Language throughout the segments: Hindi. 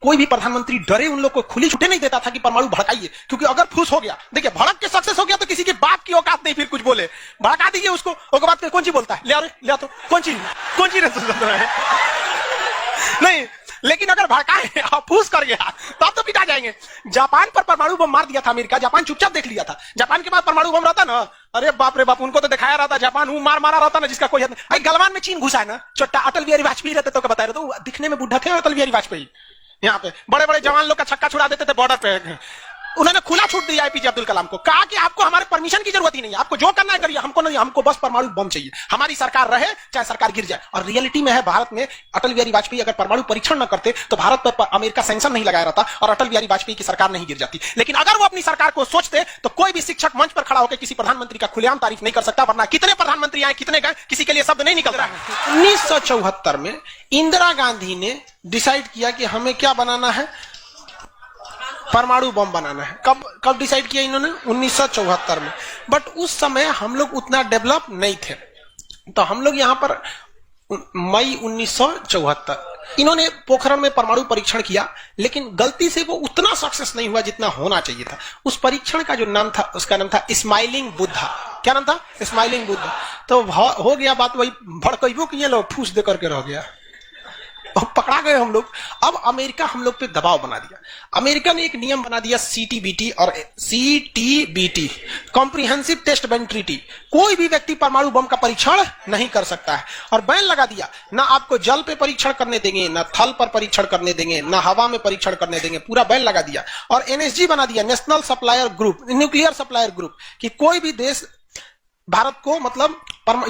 कोई भी प्रधानमंत्री डरे उन लोग को खुली छुट्टी नहीं देता था कि परमाणु भड़काइए, क्योंकि अगर फूस हो गया, देखिए भड़क के सक्सेस हो गया तो किसी के बाप की औकात नहीं फिर कुछ बोले, भड़का दीजिए उसको, उसके बाद कौन सी बोलता है, ले आओ तो कौन सी नहीं, लेकिन अगर भड़काए और फूस कर गया तब तो पिटा जाएंगे। जापान पर परमाणु बम मार दिया था अमेरिका, जापान चुपचाप देख लिया था। जापान के बाद परमाणु बम रहता ना, अरे बाप रे बाप, उनको तो दिखाया रहता जापान मारा रहता ना जिसका कोई हद नहीं। गलवान में चीन घुसा है ना, छोटा अटल बिहारी वाजपेयी रहते तो बता रहे, तो दिखने में बुढ़ा थे अटल बिहारी वाजपेयी, यहाँ पे बड़े बड़े जवान लोग का छक्का छुड़ा देते थे बॉर्डर पे। उन्होंने खुला छूट दिया एपीजे अब्दुल कलाम को, कहा कि आपको हमारे परमिशन की जरूरत ही नहीं है, आपको जो करना है करिए, हमको नहीं, हमको बस परमाणु बम चाहिए, हमारी सरकार रहे चाहे सरकार गिर जाए। और रियलिटी में है, भारत में अटल बिहारी वाजपेयी अगर परमाणु परीक्षण न करते तो भारत पर अमेरिका सैंक्शन नहीं लगाया रहता और अटल बिहारी वाजपेयी की सरकार नहीं गिर जाती। लेकिन अगर वो अपनी सरकार को सोचते तो कोई भी शिक्षक मंच पर खड़ा होकर किसी प्रधानमंत्री का खुलेआम तारीफ नहीं कर सकता, वरना कितने प्रधानमंत्री आए कितने गए किसी के लिए शब्द नहीं निकल रहा है। 1974 में इंदिरा गांधी ने डिसाइड किया कि हमें क्या बनाना है, परमाणु बम बनाना है। कब डिसाइड किया इन्होंने? 1974 में। बट उस समय हम लोग उतना डेवलप नहीं थे, तो हम लोग यहां पर मई 1974 इन्होंने पोखरण में परमाणु परीक्षण किया, लेकिन गलती से वो उतना सक्सेस नहीं हुआ जितना होना चाहिए था। उस परीक्षण का जो नाम था, उसका नाम था स्माइलिंग बुद्धा। क्या नाम था? स्माइलिंग बुद्धा। तो हो गया बात वही भड़कइबो किए लोग, ठूस दे करके रह गया, पकड़ा गए हम लोग। अब अमेरिका हम लोग पे दबाव बना दिया। अमेरिका ने एक नियम बना दिया सीटीबीटी और CTBT, comprehensive test ban treaty. कोई भी व्यक्ति परमाणु बम का परीक्षण नहीं कर सकता है, और बैन लगा दिया। ना आपको जल पे परीक्षण करने देंगे, ना थल पर परीक्षण करने देंगे, ना हवा में परीक्षण करने देंगे, पूरा बैन लगा दिया। और एनएसजी बना दिया, national supplier group, nuclear supplier group, कि कोई भी देश भारत को मतलब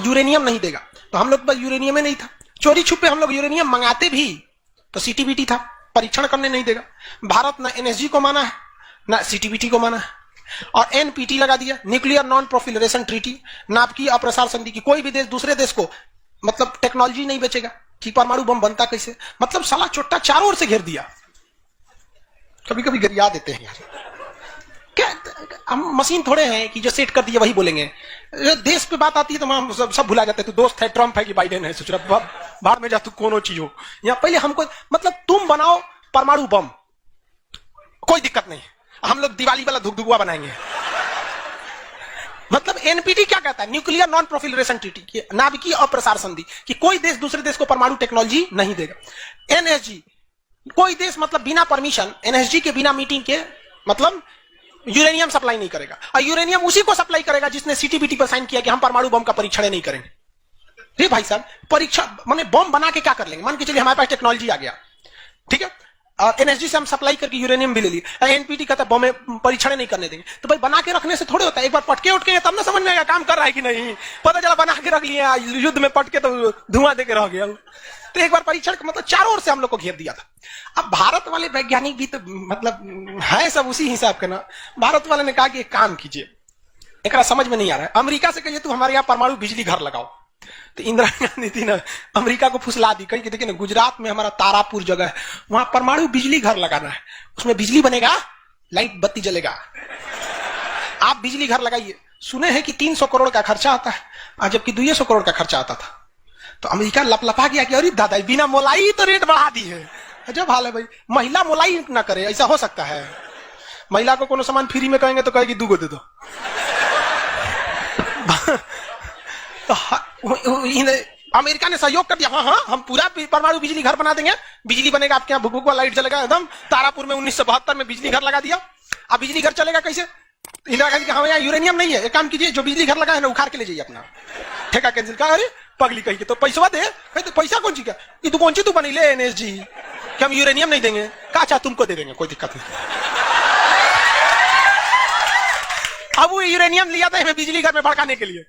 यूरेनियम नहीं देगा। तो हम लोग के पास यूरेनियम नहीं था, चोरी छुपे हम लोग यूरेनियम मंगाते भी तो सीटीबीटी था, परीक्षण करने नहीं देगा। भारत ना एनएसजी को माना है ना सीटीबीटी को माना है, और एनपीटी लगा दिया, न्यूक्लियर नॉन प्रोफिलरेशन ट्रीटी, नाभिकीय अप्रसार संधि, की कोई भी देश दूसरे देश को मतलब टेक्नोलॉजी नहीं बेचेगा कि परमाणु बम बनता कैसे। मतलब साला चोट्टा चारों ओर से घेर दिया। कभी कभी गरिया देते हैं यार, क्या हम मशीन थोड़े हैं कि जो सेट कर दिया वही बोलेंगे। देश पे बात आती है तो हम सब भुला जाते हैं। तू दोस्त है ट्रम्प है कि बाइडेन है, सोच रहा बाहर में जा तू कोनो चीज हो। यहाँ पहले हमको मतलब तुम बनाओ परमाणु बम, कोई दिक्कत नहीं, हम लोग दिवाली वाला धुकधुकुआ बनाएंगे। मतलब एनपीटी क्या कहता है? न्यूक्लियर नॉन प्रोफिलरेशन ट्रीटी, नाभिकीय अप्रसार संधि, कि कोई देश दूसरे देश को परमाणु टेक्नोलॉजी नहीं देगा। एनएसजी, कोई देश मतलब बिना परमिशन, एनएसजी के बिना मीटिंग के मतलब यूरेनियम सप्लाई नहीं करेगा। और यूरेनियम उसी को सप्लाई करेगा जिसने सीटीबीटी पर साइन किया कि हम परमाणु बम का परीक्षण नहीं करेंगे। रे भाई साहब, परीक्षा माने बम बना के क्या कर लेंगे? मान के चलिए हमारे पास टेक्नोलॉजी आ गया, ठीक है, और एनएसजी से हम सप्लाई करके यूरेनियम भी ले लिए, एनपीटी कहता है बम में परीक्षण नहीं करने देंगे। तो भाई बना के रखने से थोड़े होता है, एक बार पटके उठ के तब ना समझ में आएगा काम कर रहा है कि नहीं। पता चला बना के रख लिया, युद्ध में पटके तो धुआं दे के रह गया। तो एक बार परीक्षण मतलब चारों ओर से हम लोग को घेर दिया था। अब भारत वाले वैज्ञानिक भी तो मतलब है सब उसी हिसाब के ना। भारत वाले ने कहा कि एक काम कीजिए, एक समझ में नहीं आ रहा है, अमेरिका से कहिए तू हमारे यहाँ परमाणु बिजली घर लगाओ। तो इंदिरा गांधी थी ना, अमेरिका को फुसला दी, कही कि देखिए ना गुजरात में हमारा तारापुर जगह है, वहां परमाणु बिजली घर लगाना है, उसमें बिजली बनेगा, लाइट बत्ती जलेगा, आप बिजली घर लगाइए। सुने हैं कि 300 करोड़ का खर्चा आता है, जबकि 200 करोड़ का खर्चा आता था। तो अमेरिका लपलपा गया कि अरे दादा बिना मोलाई तो रेट बढ़ा दी है। अजब हाल है भाई, महिला मोलाई ना करे, ऐसा हो सकता है? महिला को कोनो सामान फ्री में कहेंगे तो कहेगी 2 गो दे दो। तो अमेरिका ने सहयोग कर दिया, हाँ हाँ हम पूरा परमाणु बिजली घर बना देंगे, बिजली बनेगा, आपके यहाँ भुक लाइट जलेगा एकदम। तारापुर में 1972 में बिजली घर लगा दिया। अब बिजली घर चलेगा कैसे? इंदिरा गांधी कहा यहाँ यूरेनियम नहीं है, एक काम कीजिए जो बिजली घर लगा है ना उखाड़ के ले जाइए अपना, ठेका कैंसिल। कहा अरे पगली कही के तो पैसा दे, तो पैसा कौन सी क्या, ये तू कौन सी तू बनी ले एनएसजी कि हम यूरेनियम नहीं देंगे, कहा चाह तुमको दे देंगे, कोई दिक्कत नहीं। अब वो यूरेनियम लिया था हमें बिजली घर में भड़काने के लिए।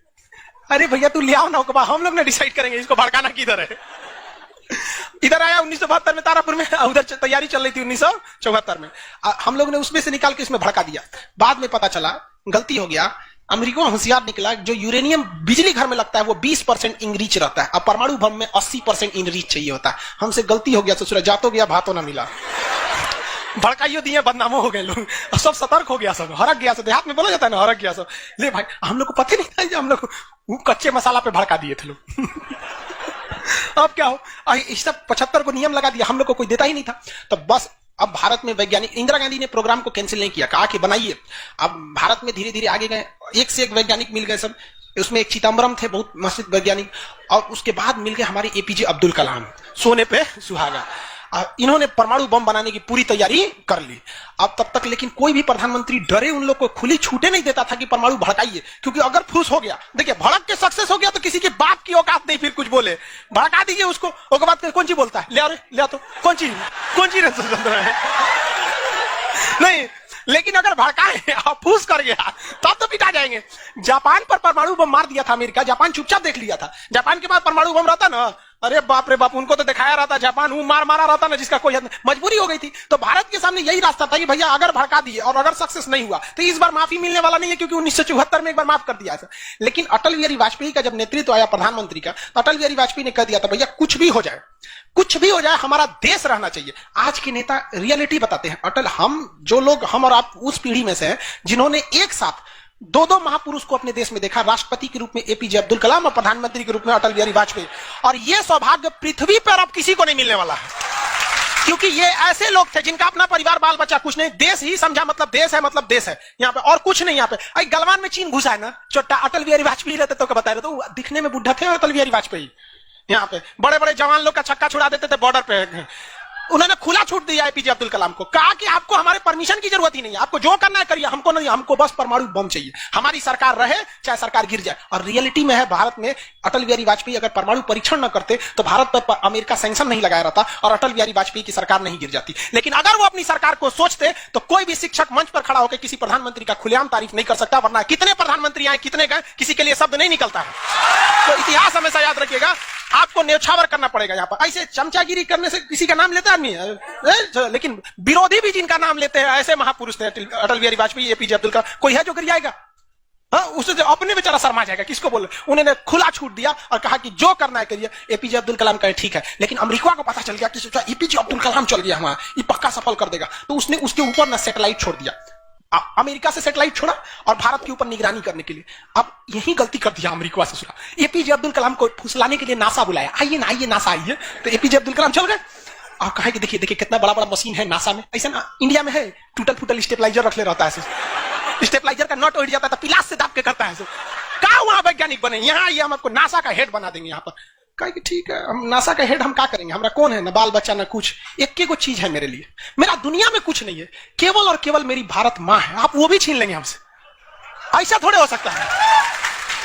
अरे भैया तू ले आओ ना, हम लोग ने डिसाइड करेंगे इसको भड़काना किधर है। इधर आया 1972 में तारापुर में, उधर तैयारी चल रही थी 1974 में, हम लोग ने उसमें से निकाल के इसमें भड़का दिया। बाद में पता चला गलती हो गया, अमेरिका होशियार निकला, जो यूरेनियम बिजली घर में लगता है वो 20% इनरिच रहता है, अब परमाणु बम में 80% इनरिच चाहिए होता है। हमसे गलती हो गया, ससुरा जातो गया भातो ना मिला, भड़काइयो दिए, बदनामो हो गए लोग, सब सतर्क हो गया, सब हरक गया, सब देहात में बोला जाता है ना, हरक गया सब। ले भाई हम लोग को पता नहीं था, हम लोग कच्चे मसाला पे भड़का दिए थे लोग। अब क्या हो, इस सब 75 को नियम लगा दिया, हम लोग को कोई देता ही नहीं था। तो बस अब भारत में वैज्ञानिक, इंदिरा गांधी ने प्रोग्राम को कैंसिल नहीं किया, कहा कि बनाइए। अब भारत में धीरे धीरे आगे गए, एक से एक वैज्ञानिक मिल गए सब। उसमें एक चिदम्बरम थे, बहुत मस्त वैज्ञानिक, और उसके बाद मिल गए हमारे एपीजे अब्दुल कलाम, सोने पे सुहागा। इन्होंने परमाणु बम बनाने की पूरी तैयारी कर ली। अब तब तक लेकिन कोई भी प्रधानमंत्री डरे उन लोग को खुली छूटे नहीं देता था कि परमाणु भड़काइए, क्योंकि अगर फूस हो गया, देखिए भड़क के सक्सेस हो गया तो किसी की बाप की औकात नहीं फिर कुछ बोले, भड़का दीजिए उसको। उसके बाद कौन सी बोलता है, ले आ तो कौन सी नहीं, लेकिन अगर भड़काए और फूस कर गया तब तो पिटा जाएंगे। जापान पर परमाणु बम मार दिया था अमेरिका, जापान चुपचाप देख लिया था। जापान के पास परमाणु बम रहता ना, अरे बाप रे बाप, उनको तो दिखाया रहता, जापान मारा रहता ना, जिसका कोई मजबूरी हो गई थी। तो भारत के सामने यही रास्ता था कि भैया अगर भड़का दिए और अगर सक्सेस नहीं हुआ तो इस बार माफी मिलने वाला नहीं है, क्योंकि 1974 में एक बार माफ कर दिया था। लेकिन अटल बिहारी वाजपेयी का जब नेतृत्व आया प्रधानमंत्री का, तो अटल बिहारी वाजपेयी ने कह दिया था भैया कुछ भी हो जाए, कुछ भी हो जाए, हमारा देश रहना चाहिए। आज के नेता रियलिटी बताते हैं। अटल, हम और आप उस पीढ़ी में से हैं जिन्होंने एक साथ दो महापुरुष को अपने देश में देखा, राष्ट्रपति के रूप में एपीजे अब्दुल कलाम और प्रधानमंत्री के रूप में अटल बिहारी वाजपेयी। और यह सौभाग्य पृथ्वी पर अब किसी को नहीं मिलने वाला है, क्योंकि ये ऐसे लोग थे जिनका अपना परिवार बाल बच्चा कुछ नहीं, देश ही समझा, मतलब देश है, मतलब देश है यहाँ पे, और कुछ नहीं। यहाँ पे गलवान में चीन घुसा है ना, छोटा अटल बिहारी वाजपेयी रहते तो बता रहे, तो दिखने में बुढ़ा थे अटल बिहारी वाजपेयी। यहाँ पे बड़े बड़े जवान लोग का छक्का छुड़ा देते थे बॉर्डर पे। उन्होंने खुला छूट दिया एपीजे अब्दुल कलाम को, कहा कि आपको हमारे परमिशन की जरूरत ही नहीं है, आपको जो करना है करिए, हमको नहीं, हमको बस परमाणु बम चाहिए, हमारी सरकार रहे चाहे सरकार गिर जाए। और रियलिटी में है, भारत में अटल बिहारी वाजपेयी अगर परमाणु परीक्षण न करते तो भारत पर अमेरिका सैंक्शन नहीं लगाया रहता और अटल बिहारी वाजपेयी की सरकार नहीं गिर जाती। लेकिन अगर वो अपनी सरकार को सोचते तो कोई भी शिक्षक मंच पर खड़ा होकर किसी प्रधानमंत्री का खुलेआम तारीफ नहीं कर सकता, वरना कितने प्रधानमंत्री आए, कितने गए, किसी के लिए शब्द नहीं निकलता है। तो इतिहास हमेशा याद रखिएगा, आपको न्यौछावर करना पड़ेगा। यहाँ पर ऐसे चमचागिरी करने से किसी का नाम लेता आदमी है, लेकिन विरोधी भी जिनका नाम लेते हैं, ऐसे महापुरुष थे अटल बिहारी वाजपेयी, एपीजे अब्दुल कलाम। कोई है जो गिर जाएगा? हाँ, उससे अपने बेचारा शर्मा जाएगा, किसको बोले। उन्होंने खुला छूट दिया और कहा कि जो करना है करिए। एपीजे अब्दुल कलाम कहे ठीक है, लेकिन अमेरिका को पता चल गया कि सोचा एपीजे अब्दुल कलाम चल गया हमारा, ये पक्का सफल कर देगा, तो उसने उसके ऊपर ना सैटेलाइट छोड़ दिया। अमेरिका से सैटेलाइट छोड़ा और भारत के ऊपर निगरानी करने के लिए। अब यही गलती कर दिया अमेरिका से। सुना, एपीजे अब्दुल कलाम को फुसलाने के लिए नासा बुलाया, आइए ना, आइए नासा आइए, तो एपीजे अब्दुल कलाम चल गए और कहा कि देखिए देखिए कितना बड़ा बड़ा मशीन है नासा में। ऐसा ना इंडिया में है, टूटल फूटल स्टेबलाइजर रख ले रहता है, स्टेबलाइजर का नट उड़ जाता है तो पिलास से दाब के करता है। कहा वहां वैज्ञानिक बने, यहाँ आइए हम आपको नासा का हेड बना देंगे। यहाँ पर कहा कि ठीक है, हम नासा का हेड हम क्या करेंगे, हमारा कौन है, ना बाल बच्चा ना कुछ, एक को चीज है मेरे लिए, मेरा दुनिया में कुछ नहीं है, केवल और केवल मेरी भारत मां है, आप वो भी छीन लेंगे हमसे, ऐसा थोड़े हो सकता है।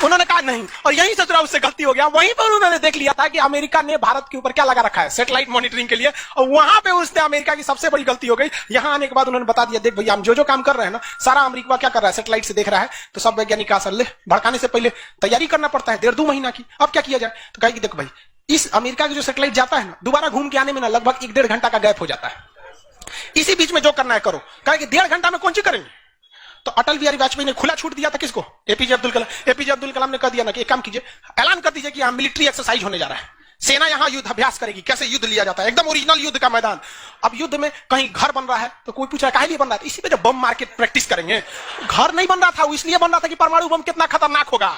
उन्होंने कहा नहीं, और यही सोच रहा उससे गलती हो गया। वहीं पर उन्होंने देख लिया था कि अमेरिका ने भारत के ऊपर क्या लगा रखा है, सैटेलाइट मॉनिटरिंग के लिए, और वहां पे उसने अमेरिका की सबसे बड़ी गलती हो गई। यहां आने के बाद उन्होंने बता दिया, देख भैया हम जो काम कर रहे हैं ना, सारा अमेरिका क्या कर रहा है, सैटेलाइट से देख रहा है। तो सब वैज्ञानिक का असर ले, भड़काने से पहले तैयारी करना पड़ता है, 1.5-2 महीना की। अब क्या किया जाए, तो कहा कि देखो भाई, इस अमेरिका का जो सैटेलाइट जाता है ना, दोबारा घूम के आने में ना लगभग 1-1.5 घंटा का गैप हो जाता है। इसी बीच में जो करना है करो। कहा कि 1.5 घंटा में कौन सी करेंगे। तो अटल बिहारी वाजपेयी ने खुला छूट दिया था किसको, एपीजे अब्दुल कलाम। एपीजे अब्दुल कलाम ने कह दिया ना कि एक काम कीजिए, ऐलान कर दीजिए कि यहां मिलिट्री एक्सरसाइज होने जा रहा है, सेना यहां युद्ध अभ्यास करेगी, कैसे युद्ध लिया जाता है, एकदम ओरिजिनल युद्ध का मैदान। अब युद्ध में कहीं घर बन रहा है तो कोई पूछ रहा है काहे लिए बन रहा है, इसी पे जब बम मार के प्रैक्टिस करेंगे। घर नहीं बन रहा था, वो इसलिए बन रहा था कि परमाणु बम कितना खतरनाक होगा।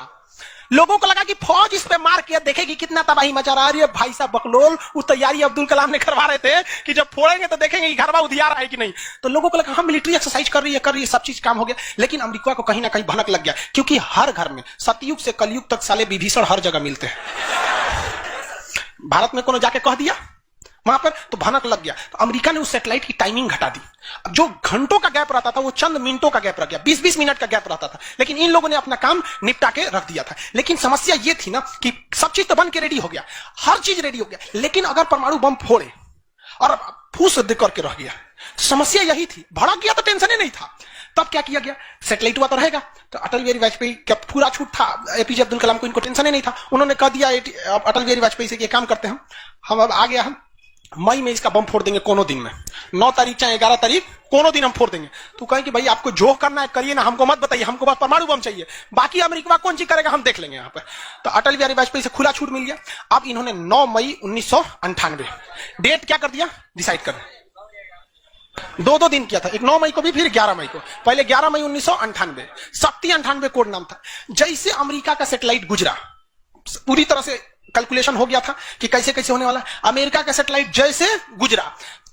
लोगों को लगा कि फौज इस पे मार के देखेगी कितना तबाही मचा रहा है। भाई साहब बकलोल, वो तैयारी अब्दुल कलाम ने करवा रहे थे कि जब फोड़ेंगे तो देखेंगे कि घरवा उधिया रहा है कि नहीं। तो लोगों को लगा हाँ मिलिट्री एक्सरसाइज कर रही है, सब चीज काम हो गया। लेकिन अमेरिका को कहीं ना कहीं भनक लग गया, क्योंकि हर घर में सतयुग से कलयुग तक साले विभीषण हर जगह मिलते हैं। भारत में कोनो जाके कह दिया वहां पर तो भनक लग गया। तो अमेरिका ने उस सैटेलाइट की टाइमिंग घटा दी। अब जो घंटों का गैप रहता था वो चंद मिनटों का गैप रह गया, 20-20 मिनट का गैप रहता था। लेकिन इन लोगों ने अपना काम निपटा के रख दिया था। लेकिन समस्या ये थी ना कि सब चीज तो बन के रेडी हो गया, हर चीज रेडी हो गया, लेकिन अगर परमाणु बम फोड़े और फूस करके रह गया, समस्या यही थी। भड़क गया तो टेंशन ही नहीं था। तब क्या किया गया, सैटेलाइट हुआ तो रहेगा। तो अटल बिहारी वाजपेयी का पूरा छूट था, एपीजे अब्दुल कलाम को इनको टेंशन ही नहीं था। उन्होंने कह दिया अटल बिहारी वाजपेयी से कि काम करते हैं हम अब आ गया, हम मई में इसका बम फोड़ देंगे, कोनो दिन में 9 तारीख चाहे 11 तारीख, कोनो दिन हम फोड़ देंगे। तो कहें कि भाई आपको जो करना है करिए ना, हमको मत बताइए, हमको बस परमाणु बम चाहिए, बाकी अमेरिका कौन सी करेगा हम देख लेंगे यहाँ पर। तो अटल बिहारी वाजपेयी से खुला छूट मिल गया। अब इन्होंने 9 मई 1998 डेट क्या कर दिया, डिसाइड कर, 2 दिन किया था, एक 9 मई को भी, फिर 11 मई को। पहले 11 मई 1998 शक्ति 98 कोड नाम था। जैसे अमेरिका का सैटेलाइट गुजरा, पूरी तरह से कैलकुलेशन हो गया था कि कैसे कैसे होने वाला। अमेरिका का सैटेलाइट जैसे गुजरा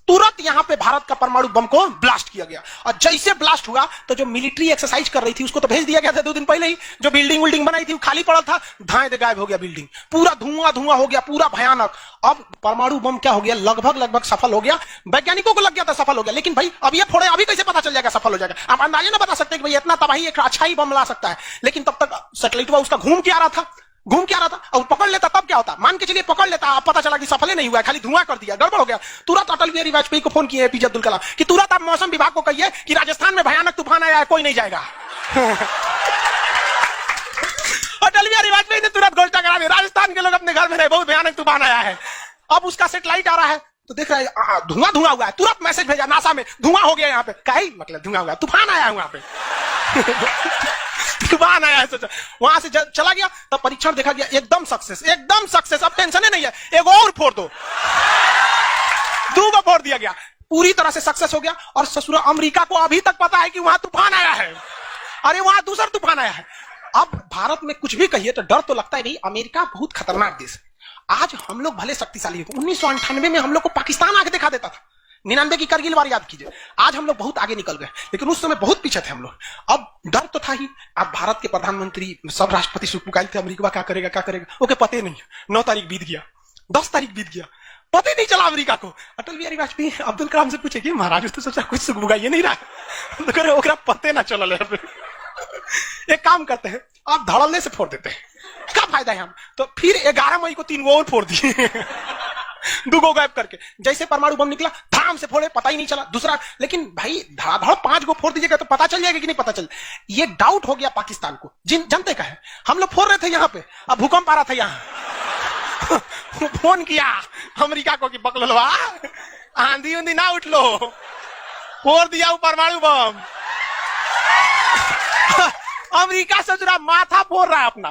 तुरंत यहां पे भारत का परमाणु बम को ब्लास्ट किया गया। और जैसे ब्लास्ट हुआ तो जो मिलिट्री एक्सरसाइज कर रही थी उसको तो भेज दिया गया था 2 दिन पहले ही। जो बिल्डिंग विल्डिंग बनाई थी वो खाली पड़ा था, धाए दे गायब हो गया बिल्डिंग, पूरा धुआं धुआं हो गया, पूरा भयानक। अब परमाणु बम क्या हो गया, लगभग सफल हो गया। वैज्ञानिकों को लग गया था सफल हो गया, लेकिन भाई अब ये फोड़े, अभी कैसे पता चल जाएगा सफल हो जाएगा? आप अंदाजा ना बता सकते कि भाई इतना तबाही एक अच्छा ही बम ला सकता है। लेकिन तब तक सैटेलाइट उसका घूम के आ रहा था और पकड़ लेता तब क्या होता, मान के चलिए पकड़ लेता, अब पता चला कि सफल ही नहीं हुआ, खाली धुआं कर दिया, गड़बड़ हो गया। तुरंत अटल बिहारी वाजपेयी को फोन किए एपीजे अब्दुल कलाम कि तुरंत आप मौसम विभाग को कहिए कि राजस्थान में भयानक तूफान आया है, कोई नहीं जाएगा। अटल बिहारी वाजपेयी ने तुरंत घोषणा करा दी, राजस्थान के लोग अपने घर में रहे, बहुत भयानक तूफान आया है। अब उसका सैटेलाइट आ रहा है तो देख रहा है धुआं धुआं हुआ है, तुरंत मैसेज भेजा नासा में, धुआं हो गया यहाँ पे। क्या मतलब धुआं हुआ, तूफान आया है वहां पे। तूफान आया है, सोचा वहां से चला गया। तब परीक्षण देखा गया, एकदम सक्सेस, एकदम सक्सेस। अब टेंशन नहीं है, एक और फोड़ दो, 2 को फोड़ दिया गया, पूरी तरह से सक्सेस हो गया। और ससुरा अमेरिका को अभी तक पता है कि वहां तूफान आया है, अरे वहां दूसरा तूफान आया है। अब भारत में कुछ भी कहिए तो डर तो लगता है नहीं, अमेरिका बहुत खतरनाक देश है। आज हम लोग भले शक्तिशाली हैं, 1998 में हम लोग को पाकिस्तान आके दिखा देता था, 99 की करगिल वार याद कीजिए। आज हम लोग बहुत आगे निकल गए, लेकिन उस समय बहुत पीछे थे हम लोग। अब डर तो था ही। अब भारत के प्रधानमंत्री सब राष्ट्रपति सुखपुकार थे, अमेरिका क्या करेगा, ओके पते नहीं। 9 तारीख बीत गया, 10 तारीख बीत गया, पता नहीं चला अमेरिका को। अटल बिहारी वाजपेयी अब्दुल कलाम से पूछे कि महाराज तो सोचा कुछ सुखबुगाइए नहीं रहा, तो करे ओकरा पते ना चला। एक काम करते हैं, आप धड़ल्ले से फोड़ देते हैं, क्या फायदा है हम। तो फिर 11 मई को 3 और फोड़ दिए, 2 को गायब करके। जैसे परमाणु बम निकला धाम से फोड़े, पता ही नहीं चला दूसरा। लेकिन भाई धड़ाधड़ 5 को फोड़ दीजिएगा तो पता चल जाएगा कि नहीं पता चल। ये डाउट हो गया पाकिस्तान को, जनते का है। हम लोग फोड़ रहे थे यहाँ पे, अब भूकंप आ रहा था यहाँ। फोन किया अमेरिका को कि बकलवा आंधी उंधी ना उठ लो, फोड़ दिया परमाणु बम। अमेरिका सोच रहा माथा फोड़ रहा है अपना,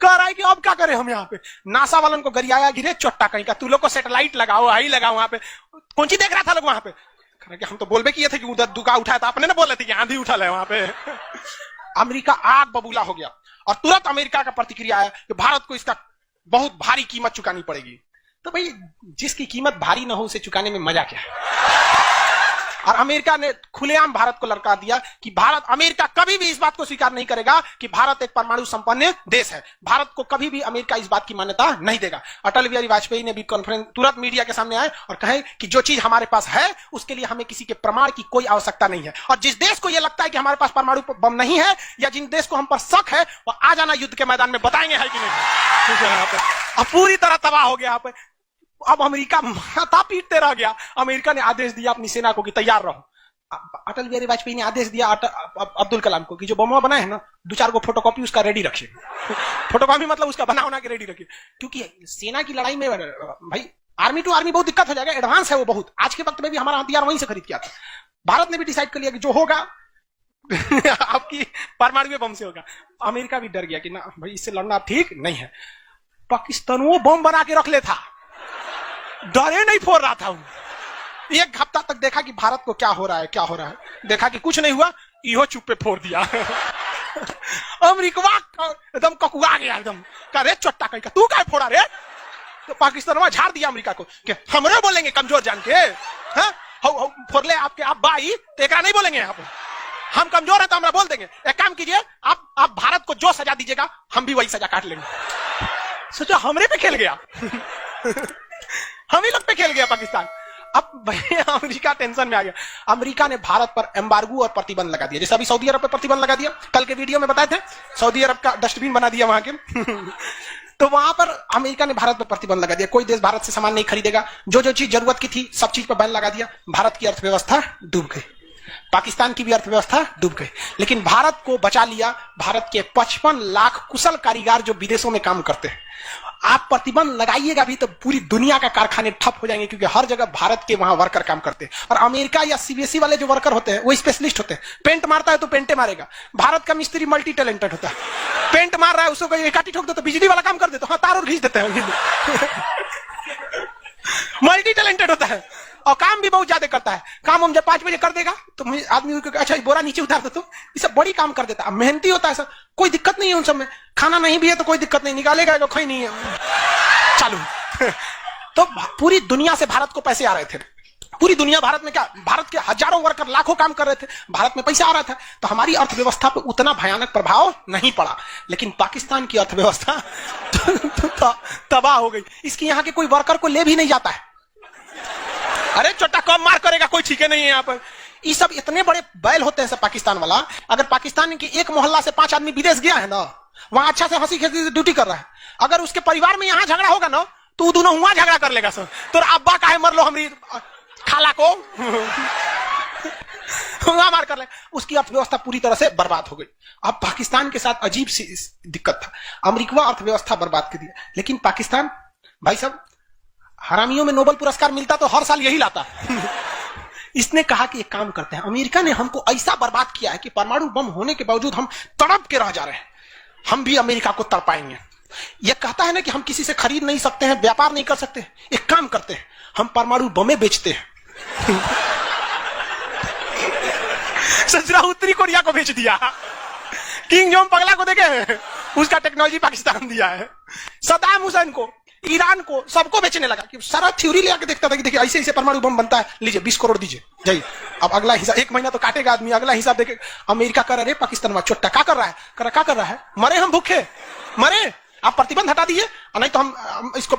कह रहा है कि अब क्या करें हम। यहाँ पे नासा वालन को गरियाया गिरे चोट्टा कहीं का, तू लोग को सैटेलाइट लगाओ, आई लगाओ। वहां पे कौन सी देख रहा था लोग वहां पे, कि हम तो बोलबे किए थे कि उधर दुका उठाया था, अपने ने बोले थे कि आंधी उठा है वहां पे। अमेरिका आग बबूला हो गया और तुरंत अमेरिका का प्रतिक्रिया आया कि भारत को इसका बहुत भारी कीमत चुकानी पड़ेगी। तो भाई जिसकी कीमत भारी ना हो उसे चुकाने में मजा क्या है। और अमेरिका ने खुलेआम भारत को लड़का दिया कि अमेरिका कभी भी इस बात को स्वीकार नहीं करेगा कि भारत एक परमाणु संपन्न देश है। भारत को कभी भी अमेरिका इस बात की मान्यता नहीं देगा। अटल बिहारी वाजपेयी ने भी कॉन्फ्रेंस तुरंत मीडिया के सामने आए और कहे कि जो चीज हमारे पास है उसके लिए हमें किसी के प्रमाण की कोई आवश्यकता नहीं है। और जिस देश को यह लगता है कि हमारे पास परमाणु बम नहीं है या जिन देश को हम पर शक है वो आ जाना युद्ध के मैदान में, बताएंगे है कि नहीं। अब पूरी तरह तबाह हो गया यहाँ पे। अब अमेरिका माथा पीटते रह गया। अमेरिका ने आदेश दिया अपनी सेना को कि तैयार रहो। अटल बिहारी वाजपेयी ने आदेश दिया अब्दुल कलाम को कि जो बम बनाए हैं ना 2-4 को फोटोकॉपी उसका रेडी रखिए। फोटोकॉपी मतलब उसका बना के रेडी रखिए, क्योंकि सेना की लड़ाई में भाई आर्मी टू आर्मी बहुत दिक्कत हो जाएगा, एडवांस है वो बहुत। आज के वक्त में भी हमारा हथियार वहीं से खरीद किया था। भारत ने भी डिसाइड कर लिया कि जो होगा आपकी परमाणु बम से होगा। अमेरिका भी डर गया कि ना भाई इससे लड़ना ठीक नहीं है। पाकिस्तान वो बम बना के रख ले था, डरे नहीं फोड़ रहा था। 1 हफ्ता तक देखा कि भारत को क्या हो रहा है, देखा कि कुछ नहीं हुआ, इहो चुप पे फोड़ दिया। अमेरिका एकदम ककुआ गया, एकदम कह रे चट्टा कहीं का तू क्या फोड़ा रे। तो पाकिस्तान वहां झाड़ दिया अमेरिका को कि हमरे बोलेंगे कमजोर जान के, फोड़ ले आपके आप भाई तो एक नहीं बोलेंगे यहाँ पे, हम कमजोर है तो हमरा बोल देंगे। एक काम कीजिए आप भारत को जो सजा दीजिएगा हम भी वही सजा काट लेंगे। सोचो हमरे पे खेल गया। हम ही लोग पे खेल गया पाकिस्तान। अब भाई अमेरिका टेंशन में आ गया। अमेरिका ने भारत पर एम्बार्गो और प्रतिबंध लगा दिया, जैसे अभी सऊदी अरब पर प्रतिबंध लगा दिया, कल के वीडियो में बताए थे, सऊदी अरब का डस्टबिन बना दिया वहां के। तो वहां पर अमेरिका ने भारत पर प्रतिबंध लगा दिया, कोई देश भारत से सामान नहीं खरीदेगा, जो चीज जरूरत की थी सब चीज पर बैन लगा दिया। भारत की अर्थव्यवस्था डूब गई, पाकिस्तान की भी अर्थव्यवस्था डूब गई, लेकिन भारत को बचा लिया भारत के 55 लाख कुशल कारीगर जो विदेशों में काम करते हैं। आप प्रतिबंध लगाइएगा भी तो पूरी दुनिया का कारखाने ठप हो जाएंगे, क्योंकि हर जगह भारत के वहां वर्कर काम करते हैं। और अमेरिका या सीबीएसई वाले जो वर्कर होते हैं वो स्पेशलिस्ट होते हैं, पेंट मारता है तो पेंटे मारेगा। भारत का मिस्त्री मल्टी टैलेंटेड होता है, पेंट मार रहा है उसको एक काटी ठोक दे तो बिजली वाला काम कर देते, हाँ तार और घींच देते हैं। मल्टी टैलेंटेड होता है और काम भी बहुत ज्यादा करता है। काम हम जब 5 बजे कर देगा तो आदमी अच्छा बोरा नीचे उतार देता, ये सब बड़ी काम कर देता है, मेहनती होता है सर, कोई दिक्कत नहीं है उन सब में। खाना नहीं भी है तो कोई दिक्कत नहीं, निकालेगा तो कोई नहीं है, चालू। तो पूरी दुनिया से भारत को पैसे आ रहे थे पूरी दुनिया भारत में क्या, भारत के हजारों वर्कर लाखों काम कर रहे थे, भारत में पैसा आ रहा था, तो हमारी अर्थव्यवस्था पे उतना भयानक प्रभाव नहीं पड़ा। लेकिन पाकिस्तान की अर्थव्यवस्था तबाह हो गई। इसकी यहां के कोई वर्कर को ले भी नहीं जाता है। अरे छोटा कम मार करेगा, कोई ठीक है नहीं है यहाँ पर। ये सब इतने बड़े बैल होते हैं सब पाकिस्तान वाला। अगर पाकिस्तान के एक मोहल्ला से 5 आदमी विदेश गया है ना, वहां अच्छा से हंसी खेसी से ड्यूटी कर रहा है, अगर उसके परिवार में यहां झगड़ा होगा ना, तो दोनों वहां झगड़ा कर लेगा सर। तो अब्बा काहे मर लो हमारी खाला को वहां मार कर ले। उसकी अर्थव्यवस्था पूरी तरह से बर्बाद हो गई। अब पाकिस्तान के साथ अजीब सी दिक्कत था, अमेरिका अर्थव्यवस्था बर्बाद कर दिया। लेकिन पाकिस्तान, भाई साहब, हरामियों में नोबेल पुरस्कार मिलता तो हर साल यही लाता। इसने कहा कि एक काम करते हैं, अमेरिका ने हमको ऐसा बर्बाद किया है कि परमाणु बम होने के बावजूद हम तड़प के रह जा रहे हैं, हम भी अमेरिका को तड़पाएंगे। यह कहता है ना कि हम किसी से खरीद नहीं सकते हैं, व्यापार नहीं कर सकते, एक काम करते हैं, हम परमाणु बमें बेचते हैं। ससुरा उत्तरी कोरिया को बेच दिया, किंग जोंग पगला को देखे, उसका टेक्नोलॉजी पाकिस्तान दिया है, सद्दाम हुसैन को, ईरान को, सबको बेचने लगा कि सारा थ्योरी ले आके देखता था कि देखिए ऐसे ऐसे परमाणु बम बनता है, लीजिए 20 करोड़ दीजिए जाइए। अब अगला हिसाब, 1 महीना तो काटेगा आदमी, अगला हिसाब देखे। अमेरिका कर रहा है, पाकिस्तान में छोटा क्या कर रहा है, क्या कर रहा है, मरे हम भूखे, मरे, आप प्रतिबंध हटा दीजिए, नहीं तो हम इसको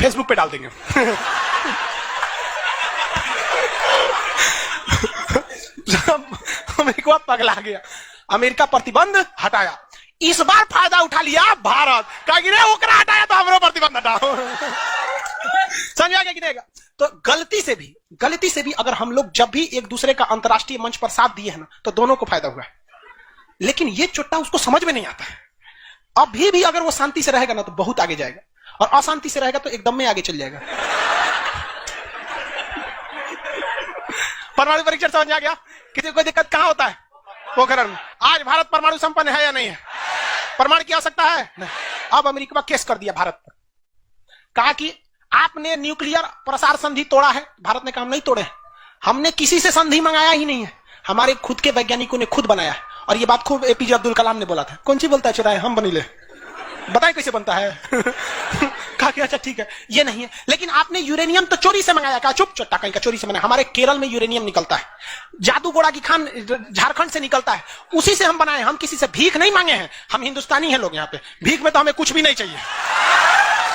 फेसबुक पे डाल देंगे। अमेरिका पगला गया, अमेरिका प्रतिबंध हटाया। इस बार फायदा उठा लिया भारत, कहा ओकरा हटाया तो हमरो प्रतिबंध हटाओ। समझ आ गया कि नहीं? तो गलती से भी अगर हम लोग जब भी एक दूसरे का अंतर्राष्ट्रीय मंच पर साथ दिए हैं ना, तो दोनों को फायदा हुआ है। लेकिन ये चुट्टा उसको समझ में नहीं आता है। अभी भी अगर वो शांति से रहेगा ना तो बहुत आगे जाएगा, और अशांति से रहेगा तो एकदम में आगे चल जाएगा। परमाणु परीक्षण समझ आ गया? किसी कोई दिक्कत कहां होता है? पोखरण में। आज भारत परमाणु संपन्न है या नहीं है? परमाणु की आवश्यकता है नहीं। अब अमेरिका केस कर दिया भारत पर, कहा कि आपने न्यूक्लियर प्रसार संधि तोड़ा है। भारत ने कहा हम नहीं तोड़े, हमने किसी से संधि मंगाया ही नहीं है, हमारे खुद के वैज्ञानिकों ने खुद बनाया है। और ये बात खूब एपीजे अब्दुल कलाम ने बोला था। कौन सी बोलता है चुराए हम बनी ले, बताए कैसे बनता है? कहा कि अच्छा ठीक है, ये नहीं है, लेकिन आपने यूरेनियम तो चोरी से मंगाया। कहा चुप, चट्टा कहीं का चोरी से मंगाया, हमारे केरल में यूरेनियम निकलता है, जादूगोड़ा की खान झारखंड से निकलता है, उसी से हम बनाए, हम किसी से भीख नहीं मांगे हैं, हम हिंदुस्तानी हैं लोग, यहाँ पे भीख में तो हमें कुछ भी नहीं चाहिए।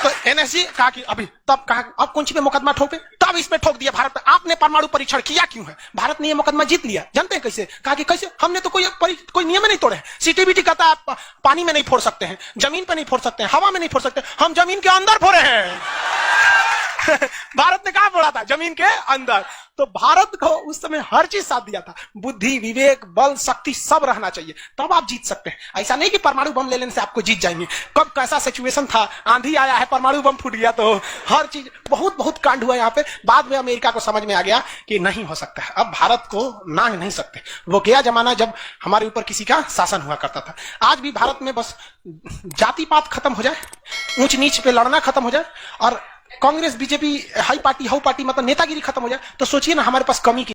तो एनएसजी कहा कि अभी, तब कहा अब कौन सी पे मुकदमा ठोके, तब इस पे ठोक दिया भारत पे। आपने परमाणु परीक्षण किया क्यों है? भारत ने ये मुकदमा जीत लिया। जानते हैं कैसे? कहा कि कैसे? हमने तो कोई नियम नहीं तोड़े। सीटीबीटी कहता है पानी में नहीं फोड़ सकते हैं, जमीन पे नहीं फोड़ सकते हैं, हवा में नहीं फोड़ सकते, हम जमीन के अंदर फोड़े हैं। भारत ने कहा फोड़ा था? जमीन के अंदर। तो भारत को उस समय हर चीज साथ दिया था, बुद्धि, विवेक, बल, शक्ति सब रहना चाहिए, तब आप जीत सकते हैं। ऐसा नहीं कि परमाणु बम ले लेने से आपको जीत जाएंगे। कब कैसा सिचुएशन था, आंधी आया है, परमाणु बम फूट गया, तो हर चीज बहुत कांड हुआ यहाँ पे। बाद में अमेरिका को समझ में आ गया कि नहीं हो सकता है, अब भारत को नांग नहीं सकते। वो गया जमाना जब हमारे ऊपर किसी का शासन हुआ करता था। आज भी भारत में बस जाति पात खत्म हो जाए, ऊंच नीच पे लड़ना खत्म हो जाए, और Congress BJP high party how party मतलब नेतागिरी खत्म हो जाए, तो सोचिए ना हमारे पास कमी की